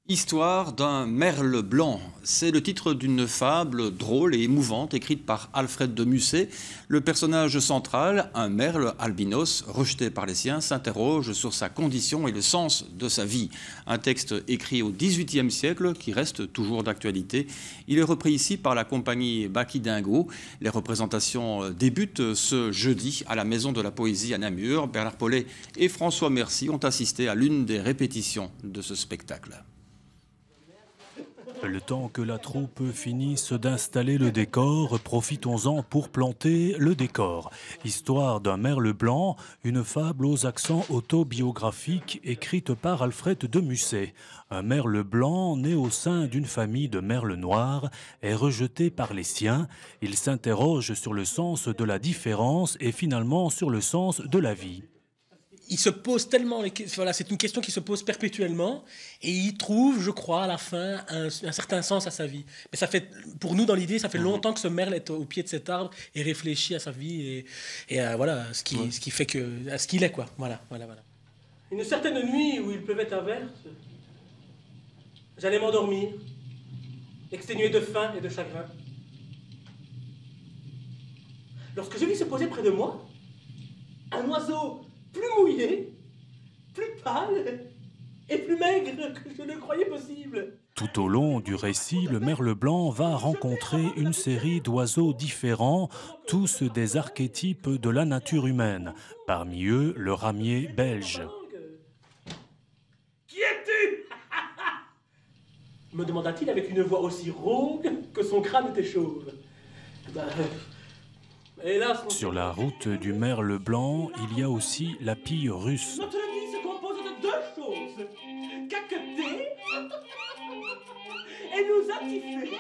Histoire d'un merle blanc. C'est le titre d'une fable drôle et émouvante écrite par Alfred de Musset. Le personnage central, un merle albinos rejeté par les siens, s'interroge sur sa condition et le sens de sa vie. Un texte écrit au XVIIIe siècle qui reste toujours d'actualité. Il est repris ici par la compagnie Baki Dingo. Les représentations débutent ce jeudi à la Maison de la Poésie à Namur. Bernard Paulet et François Mercy ont assisté à l'une des répétitions de ce spectacle. Le temps que la troupe finisse d'installer le décor, profitons-en pour planter le décor. Histoire d'un merle blanc, une fable aux accents autobiographiques écrite par Alfred de Musset. Un merle blanc, né au sein d'une famille de merles noirs, est rejeté par les siens. Il s'interroge sur le sens de la différence et finalement sur le sens de la vie. Il se pose tellement, voilà, c'est une question qui se pose perpétuellement et il trouve, je crois, à la fin, un certain sens à sa vie. Mais ça fait, pour nous, dans l'idée, ça fait longtemps que ce merle est au pied de cet arbre et réfléchit à sa vie et voilà, ce qui fait que, à ce qu'il est, quoi. Voilà. Une certaine nuit où il pleuvait à verse, j'allais m'endormir, exténué de faim et de chagrin. Lorsque je vis se poser près de moi, un oiseau plus mouillé, plus pâle et plus maigre que je ne croyais possible. Tout au long du récit, le merle blanc va rencontrer une série d'oiseaux différents, tous des archétypes de la nature humaine. Parmi eux, le ramier belge. Qui es-tu? Me demanda-t-il avec une voix aussi rauque que son crâne était chauve. Hélas, Sur la route du merle blanc, il y a aussi la pie russe. notre vie se compose de deux choses. Caqueter et nous attifer.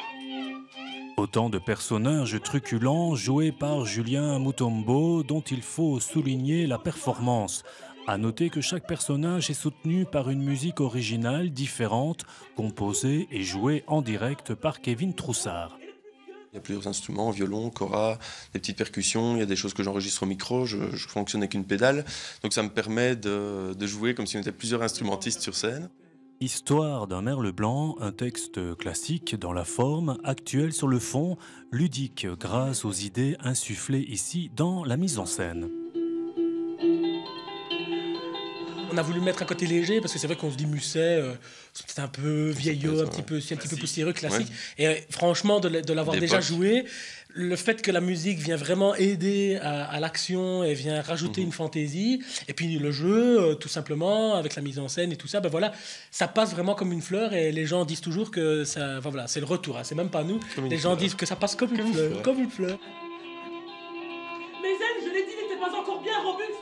Autant de personnages truculents joués par Julien Mutombo dont il faut souligner la performance. À noter que chaque personnage est soutenu par une musique originale différente, composée et jouée en direct par Kevin Troussard. Il y a plusieurs instruments, violon, kora, des petites percussions, il y a des choses que j'enregistre au micro, je fonctionne avec une pédale, donc ça me permet de jouer comme si on était plusieurs instrumentistes sur scène. Histoire d'un merle blanc, un texte classique dans la forme, actuel sur le fond, ludique grâce aux idées insufflées ici dans la mise en scène. On a voulu mettre un côté léger parce que c'est vrai qu'on se dit Musset, c'est peut-être un peu vieillot, un petit peu poussiéreux, classique. Ouais. Et franchement, de l'avoir déjà joué, le fait que la musique vient vraiment aider à l'action et vient rajouter une fantaisie, et puis le jeu, tout simplement, avec la mise en scène et tout ça, ben voilà, ça passe vraiment comme une fleur et les gens disent toujours que ça, enfin voilà, c'est le retour, hein, c'est même pas nous. Les gens disent que ça passe comme une fleur. Mes ailes, je l'ai dit, n'étaient pas encore bien robustes.